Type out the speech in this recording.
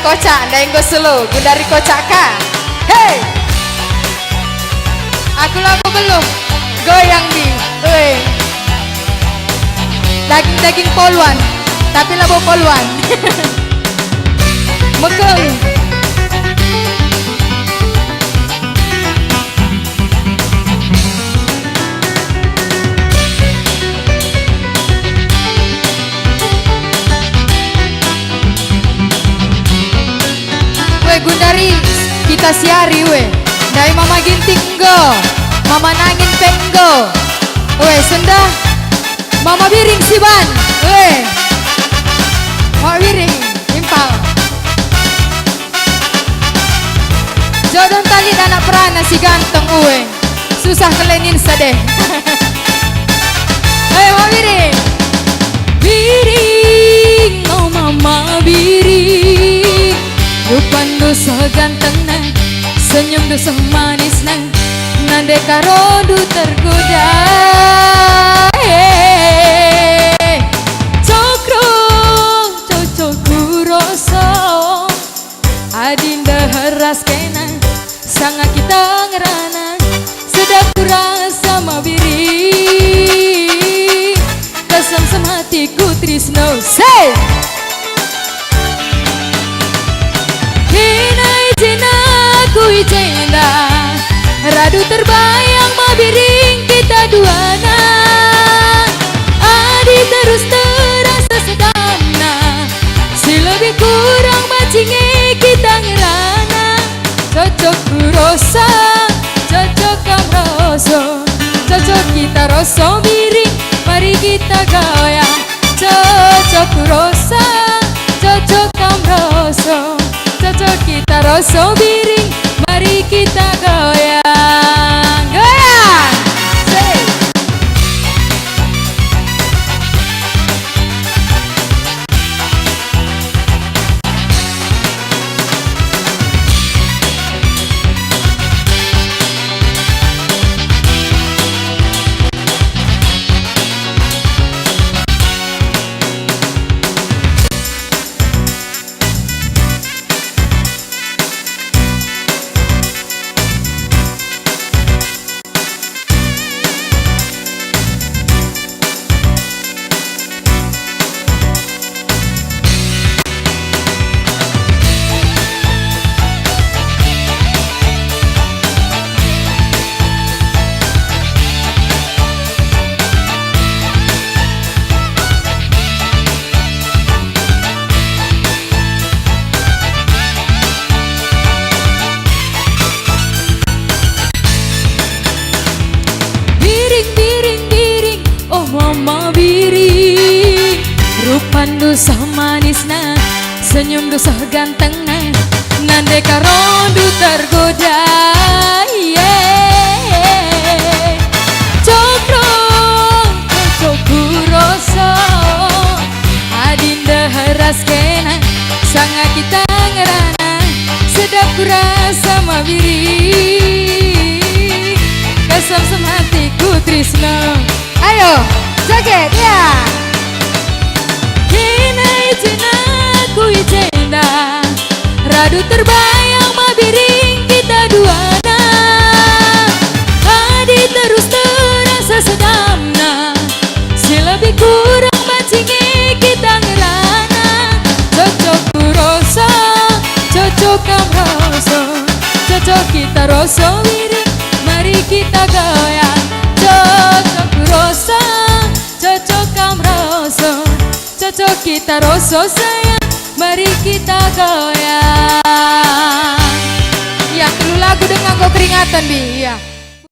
kocak, ndenggo selo, Gundari kocak kah? Hey, aku lagu belum goyang di, daging poluan, tapi labu poluan, mekeng. Gundari kita siari we, dari mama ginting go, mama nangin penggo, sendah, mama biring siban, mama biring impal, jodoh tali anak perana si ganteng susah kelenin sedeh, mama biring, biring, oh mama biring. Rupan dosa ganteng nang, senyum dosa manis nang, nande karodu tergoda. Cokro, cocokku rasa, adinda heras kena, sanga kita ngerana, sedap kurasa mabiri, kesem sematiku trisno. Say! Kui cenda, radu terbayang mabiring kita duana, adi terus terasa sedana, si lebih kurang macinge kita ngerana, cocok kurosa, cocok kamroso, cocok kita roso biring, mari kita goyang, cocok kurosa, cocok kamroso, cocok kita roso biring, mari kita goyang, goyang. Say. Mama biring, rupan dosa manis na, senyum dosa ganteng na, nande karodu tergoda. Cokro, cocokku rasa, adinda heras kena, sanga kita ngerana, sedap kurasa mabiri, kesem sematiku trisno. Ayo, joget ya. Kini cina kui cenda, radu terbayang mabiring kita duana, adi terus terasa sedamna, si lebih kurang mancinge kita ngerana, cocok kurosa, cocok kamroso, cocok kita roso wiring, mari kita goyang, cocok kurosa, cocok kamroso, cocok kita roso sayang, mari kita goyang. Ya, lagu dengan kau keringatan bi, ya.